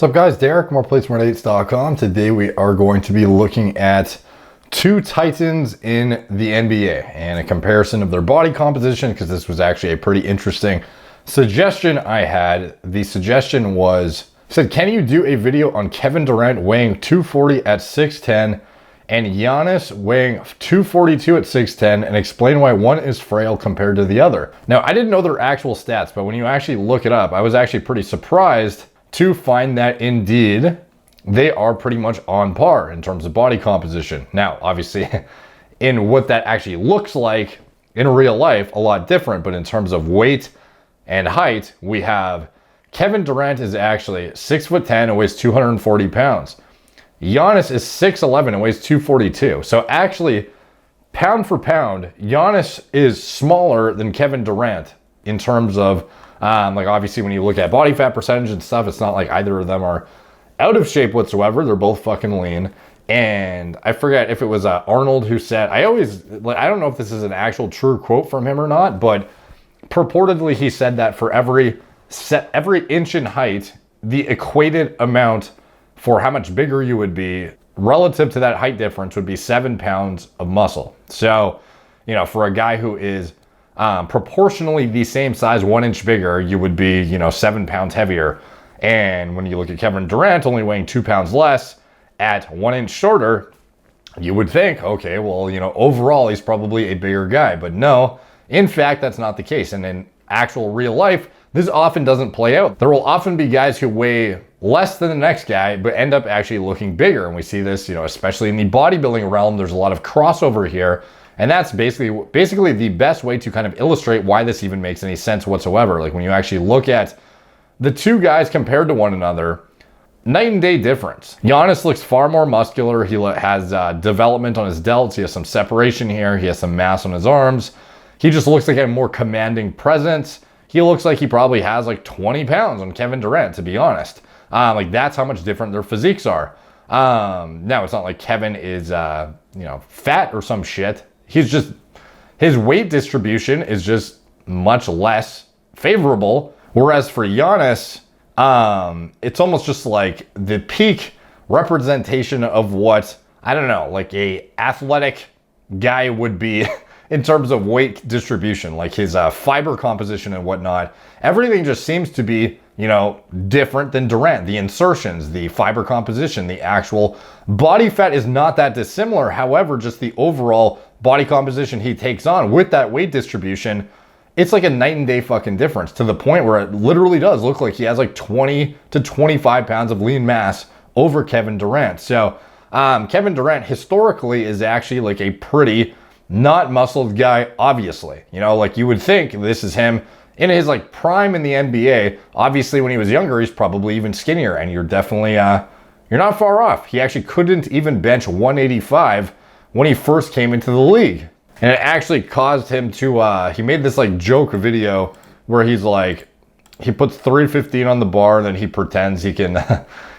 What's up guys, Derek, moreplates.com. Today we are going to be looking at two Titans in the NBA and a comparison of their body composition, because this was actually a pretty interesting suggestion I had. The suggestion was, said, can you do a video on Kevin Durant weighing 240 at 6'10 and Giannis weighing 242 at 6'10 and explain why one is frail compared to the other? Now, I didn't know their actual stats, but when you actually look it up, I was actually pretty surprised to find that indeed they are pretty much on par in terms of body composition. Now, obviously, in what that actually looks like in real life, a lot different, but in terms of weight and height, we have Kevin Durant is actually 6'10" and weighs 240 pounds. Giannis is 6'11" and weighs 242. So actually, pound for pound, Giannis is smaller than Kevin Durant in terms of like obviously when you look at body fat percentage and stuff, it's not like either of them are out of shape whatsoever. They're both fucking lean. And I forget if it was Arnold who said, I don't know if this is an actual true quote from him or not, but purportedly he said that for every inch in height, the equated amount for how much bigger you would be relative to that height difference would be 7 pounds of muscle. So, you know, for a guy who is proportionally the same size, 1 inch bigger, you would be, 7 pounds heavier. And when you look at Kevin Durant only weighing 2 pounds less at 1 inch shorter, you would think, okay, well, overall he's probably a bigger guy. But no, in fact, that's not the case. And in actual real life, this often doesn't play out. There will often be guys who weigh less than the next guy, but end up actually looking bigger. And we see this, especially in the bodybuilding realm, there's a lot of crossover here. And that's basically the best way to kind of illustrate why this even makes any sense whatsoever. Like when you actually look at the two guys compared to one another, night and day difference. Giannis looks far more muscular. He has development on his delts. He has some separation here. He has some mass on his arms. He just looks like a more commanding presence. He looks like he probably has like 20 pounds on Kevin Durant, to be honest. Like that's how much different their physiques are. Now it's not like Kevin is, fat or some shit. His weight distribution is just much less favorable. Whereas for Giannis, it's almost just like the peak representation of what, I don't know, like a athletic guy would be in terms of weight distribution, like his fiber composition and whatnot. Everything just seems to be, different than Durant. The insertions, the fiber composition, the actual body fat is not that dissimilar. However, just the overall body composition he takes on with that weight distribution, it's like a night and day fucking difference, to the point where it literally does look like he has like 20 to 25 pounds of lean mass over Kevin Durant. So Kevin Durant historically is actually like a pretty not muscled guy, obviously. Like you would think this is him in his like prime in the NBA. Obviously when he was younger, he's probably even skinnier, and you're definitely, you're not far off. He actually couldn't even bench 185 when he first came into the league. And it actually caused him to, he made this like joke video where he's like, he puts 315 on the bar and then he pretends he can,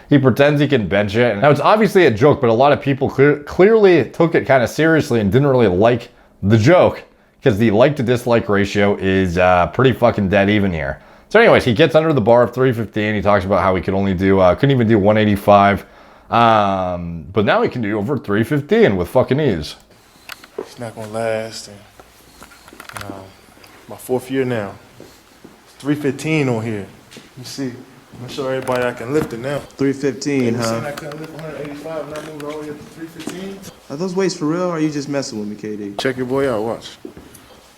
he pretends he can bench it. Now it's obviously a joke, but a lot of people clearly took it kind of seriously and didn't really like the joke, because the like to dislike ratio is pretty fucking dead even here. So anyways, he gets under the bar of 315. He talks about how he could only do, couldn't even do 185. But now he can do over 315 with fucking ease. It's not gonna last. And, my 4th year now. 315 on here. You see, I'm gonna show everybody I can lift it now. 315, huh? Saying I couldn't lift 185 and I moved all the way up to 315. Are those weights for real, or are you just messing with me, KD? Check your boy out, watch.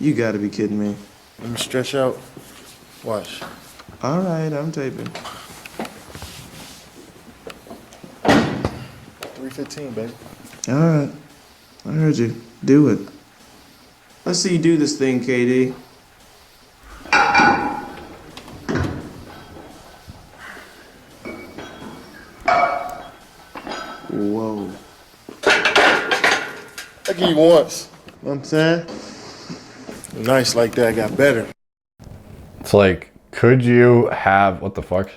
You gotta be kidding me. Let me stretch out. Watch. All right, I'm taping. 315, baby. All right, I heard you. Do it. Let's see you do this thing, KD. Whoa. I give you once. You know what I'm saying? Nice like that, got better. It's like, could you have, what the fuck?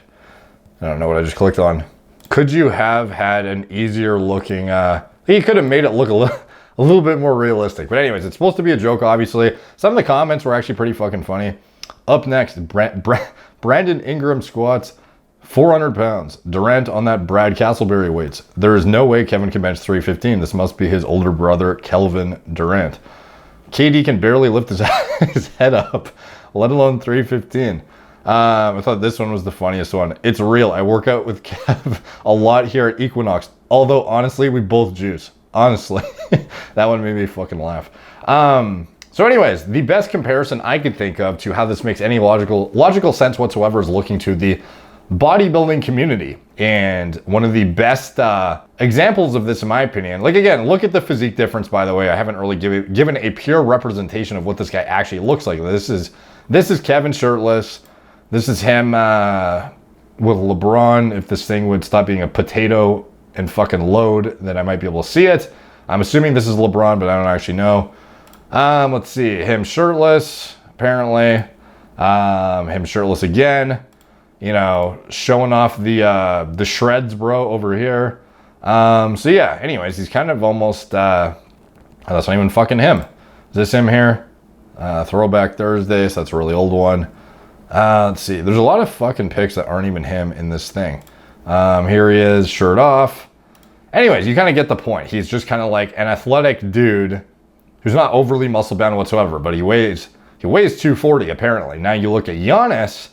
I don't know what I just clicked on. Could you have had an easier looking, he could have made it look a little bit more realistic. But anyways, it's supposed to be a joke, obviously. Some of the comments were actually pretty fucking funny. Up next, Brandon Ingram squats 400 pounds. Durant on that Brad Castleberry weights. There is no way Kevin can bench 315. This must be his older brother, Kelvin Durant. KD can barely lift his head up, let alone 315. I thought this one was the funniest one. It's real. I work out with Kev a lot here at Equinox. Although, honestly, we both juice. Honestly. That one made me fucking laugh. So anyways, the best comparison I could think of to how this makes any logical sense whatsoever is looking to the bodybuilding community. And one of the best examples of this, in my opinion, like again, look at the physique difference, by the way. I haven't really given a pure representation of what this guy actually looks like. This is Kevin shirtless. This is him with LeBron. If this thing would stop being a potato and fucking load, then I might be able to see it. I'm assuming this is LeBron, but I don't actually know. Let's see, him shirtless, apparently. Him shirtless again. You know, showing off the shreds, bro, over here. So yeah, anyways, he's kind of almost, that's not even fucking him. Is this him here? Throwback Thursday, so that's a really old one. Let's see, there's a lot of fucking pics that aren't even him in this thing. Here he is, shirt off. Anyways, you kind of get the point. He's just kind of like an athletic dude who's not overly muscle bound whatsoever, but he weighs 240 apparently. Now you look at Giannis,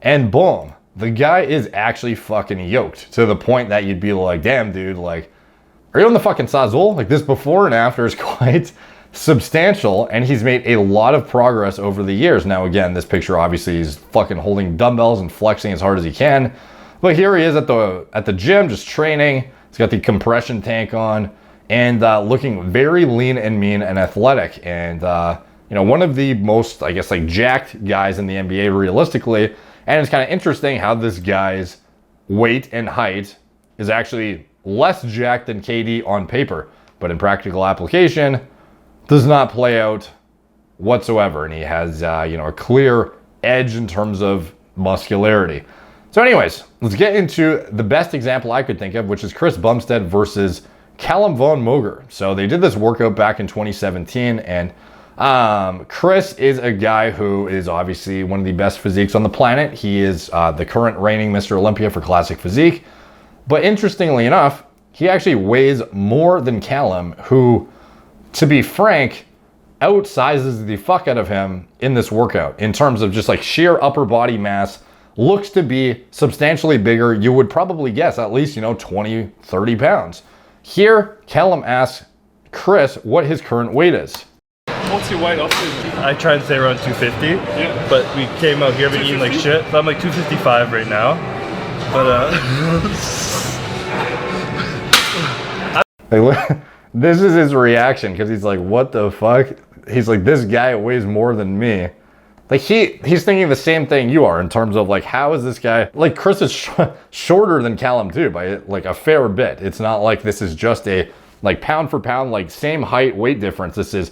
and boom, the guy is actually fucking yoked to the point that you'd be like, damn, dude, like, are you on the fucking Sazul? Like, this before and after is quite substantial, and he's made a lot of progress over the years. Now, again, this picture, obviously, he's fucking holding dumbbells and flexing as hard as he can. But here he is at the gym, just training. He's got the compression tank on, and looking very lean and mean and athletic. And, you know, one of the most, I guess, like, jacked guys in the NBA, realistically. And it's kind of interesting how this guy's weight and height is actually less jacked than KD on paper, but in practical application, does not play out whatsoever. And he has, you know, a clear edge in terms of muscularity. So anyways, let's get into the best example I could think of, which is Chris Bumstead versus Callum Von Moger. So they did this workout back in 2017, and Chris is a guy who is obviously one of the best physiques on the planet. He is the current reigning Mr. Olympia for classic physique. But interestingly enough, he actually weighs more than Callum, who, to be frank, outsizes the fuck out of him in this workout in terms of just like sheer upper body mass. Looks to be substantially bigger. You would probably guess at least, you know, 20, 30 pounds. Here, Callum asks Chris what his current weight is. What's your weight off season? I try and stay around 250, yeah. But we came out here been eating like shit. So I'm like 255 right now. But this is his reaction, because he's like, what the fuck? He's like, this guy weighs more than me. Like he's thinking the same thing you are in terms of like, how is this guy, like Chris is shorter than Callum too by like a fair bit. It's not like this is just a like pound for pound, like same height, weight difference. This is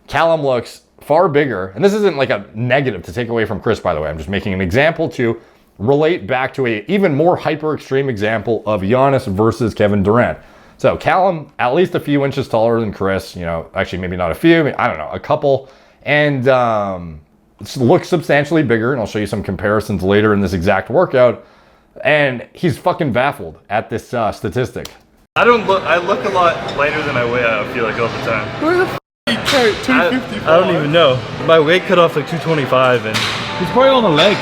Callum looks far bigger, and this isn't like a negative to take away from Chris, by the way. I'm just making an example to relate back to a even more hyper extreme example of Giannis versus Kevin Durant. So Callum, at least a few inches taller than Chris, you know, actually maybe not a few, I don't know, a couple, and looks substantially bigger, and I'll show you some comparisons later in this exact workout, and he's fucking baffled at this statistic. I look a lot lighter than I weigh, I feel like, all the time. Where the f*** you carry 255? I don't even know. My weight cut off like 225, and He's probably on the legs.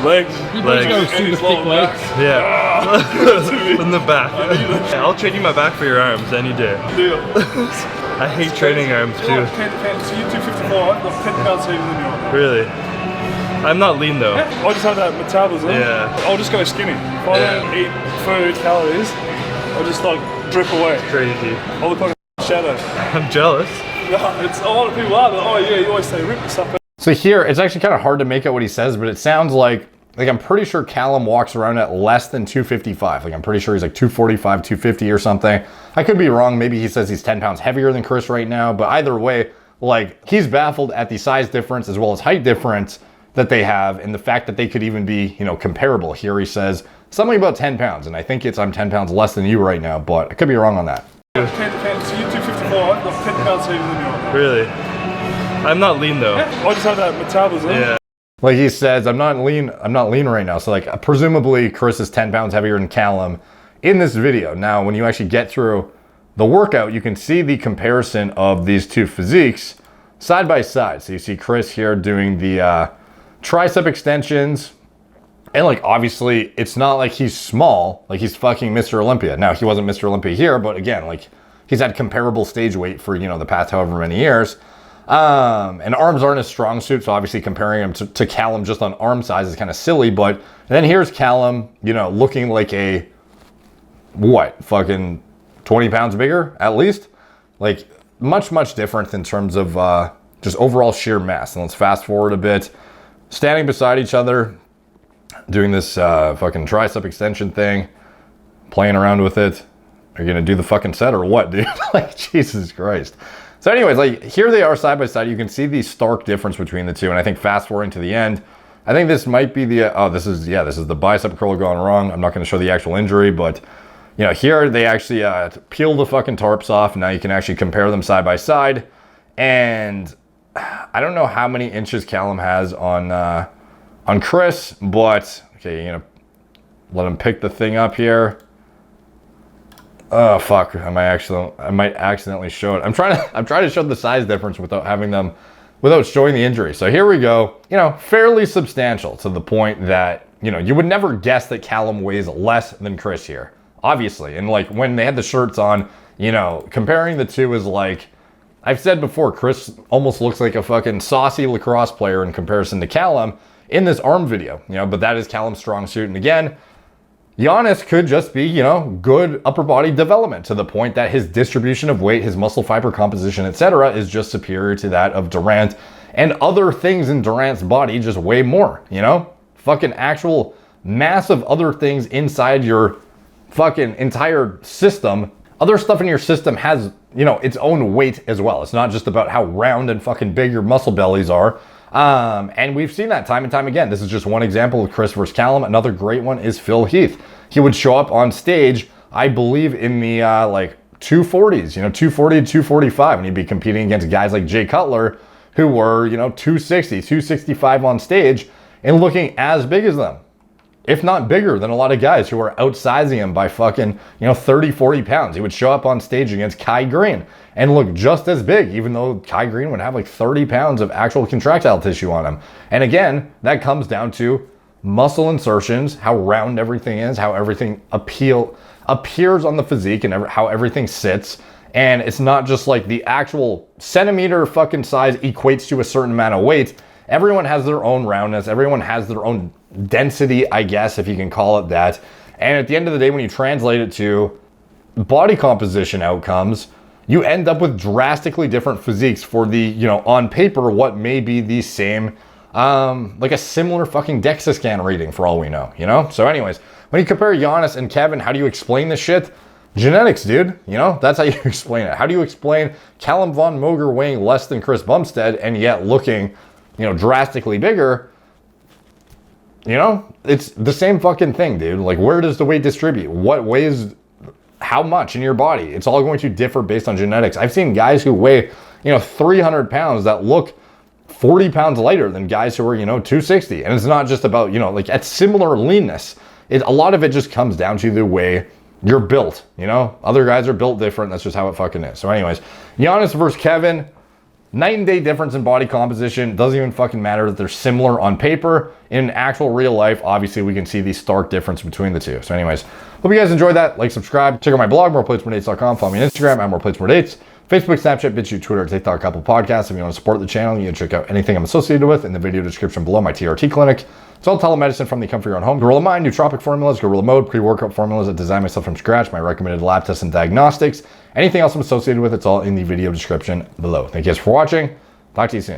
Legs. He probably got super thick legs. yeah, in the back. I'll trade you my back for your arms any day. Deal. I hate training arms too. So you're 255, like 10 pounds heavier than you are. Really? I'm not lean though. I just have that metabolism. Yeah. I'll just go skinny. If I don't eat food, calories, I'll just like drip away. Crazy. I'll look like a shadow. I'm jealous. No, it's a lot of people are, but oh yeah, you always say rip and stuff. So here, it's actually kind of hard to make out what he says, but it sounds like I'm pretty sure Callum walks around at less than 255. Like I'm pretty sure he's like 245, 250 or something. I could be wrong. Maybe he says he's 10 pounds heavier than Chris right now, but either way, like he's baffled at the size difference as well as height difference that they have, and the fact that they could even be, you know, comparable. Here he says something about 10 pounds, and I think I'm 10 pounds less than you right now, but I could be wrong on that. 10 pounds, so you're 255, like 10 pounds heavier than you are. Really? I'm not lean though. I just have that metabolism. Yeah. Like he says, I'm not lean right now. So like presumably Chris is 10 pounds heavier than Callum in this video. Now, when you actually get through the workout, you can see the comparison of these two physiques side by side. So you see Chris here doing the tricep extensions. And like, obviously it's not like he's small, like he's fucking Mr. Olympia. Now he wasn't Mr. Olympia here, but again, like he's had comparable stage weight for, you know, the past however many years. And arms aren't a strong suit, so obviously comparing him to Callum just on arm size is kind of silly. But then here's Callum, you know, looking like a, what, fucking 20 pounds bigger at least? Like much different in terms of just overall sheer mass. And let's fast forward a bit. Standing beside each other, doing this fucking tricep extension thing, playing around with it. Are you gonna do the fucking set or what, dude? Like, Jesus Christ. So anyways, like here they are side by side. You can see the stark difference between the two. And I think fast forwarding to the end, I think this might be the, this is the bicep curl gone wrong. I'm not gonna show the actual injury, but you know, here they actually peel the fucking tarps off. Now you can actually compare them side by side. And I don't know how many inches Callum has on Chris, but okay, you know, let him pick the thing up here. Oh fuck, I might accidentally show it. I'm trying to show the size difference without showing the injury. So here we go. You know, fairly substantial to the point that, you know, you would never guess that Callum weighs less than Chris here, obviously. And like when they had the shirts on, you know, comparing the two is like, I've said before, Chris almost looks like a fucking saucy lacrosse player in comparison to Callum in this arm video, you know, but that is Callum's strong suit. And again, Giannis could just be, you know, good upper body development to the point that his distribution of weight, his muscle fiber composition, etc., is just superior to that of Durant, and other things in Durant's body just way more, you know? Fucking actual massive other things inside your fucking entire system. Other stuff in your system has, you know, its own weight as well. It's not just about how round and fucking big your muscle bellies are. And we've seen that time and time again. This is just one example of Chris versus Callum. Another great one is Phil Heath. He would show up on stage, I believe, in the like 240s, you know, 240 to 245, and he'd be competing against guys like Jay Cutler, who were, you know, 260, 265 on stage and looking as big as them, if not bigger than a lot of guys who are outsizing him by fucking, you know, 30, 40 pounds. He would show up on stage against Kai Green and look just as big, even though Kai Green would have like 30 pounds of actual contractile tissue on him. And again, that comes down to muscle insertions, how round everything is, how everything appears on the physique, and how everything sits. And it's not just like the actual centimeter fucking size equates to a certain amount of weight. Everyone has their own roundness. Everyone has their own density, I guess, if you can call it that. And at the end of the day, when you translate it to body composition outcomes, you end up with drastically different physiques for the, you know, on paper, what may be the same, like a similar fucking DEXA scan reading for all we know, you know? So anyways, when you compare Giannis and Kevin, how do you explain this shit? Genetics, dude. You know, that's how you explain it. How do you explain Callum Von Moger weighing less than Chris Bumstead and yet looking, you know, drastically bigger? You know, it's the same fucking thing, dude. Like, where does the weight distribute? What weighs how much in your body? It's all going to differ based on genetics. I've seen guys who weigh, you know, 300 pounds that look 40 pounds lighter than guys who are, you know, 260. And it's not just about, you know, like at similar leanness. A lot of it just comes down to the way you're built, you know? Other guys are built different. That's just how it fucking is. So anyways, Giannis versus Kevin. Night and day difference in body composition. Doesn't even fucking matter that they're similar on paper. In actual real life, obviously we can see the stark difference between the two. So anyways, hope you guys enjoyed that. Like, subscribe. Check out my blog, moreplates.com. Follow me on Instagram at moreplates. Facebook, Snapchat, BitChute, Twitter, TikTok, Couple Podcasts. If you want to support the channel, you can check out anything I'm associated with in the video description below. My TRT clinic. It's all telemedicine from the comfort of your own home. Gorilla Mind, nootropic formulas, Gorilla Mode, pre-workout formulas that design myself from scratch, my recommended lab tests and diagnostics. Anything else I'm associated with, it's all in the video description below. Thank you guys for watching. Talk to you soon.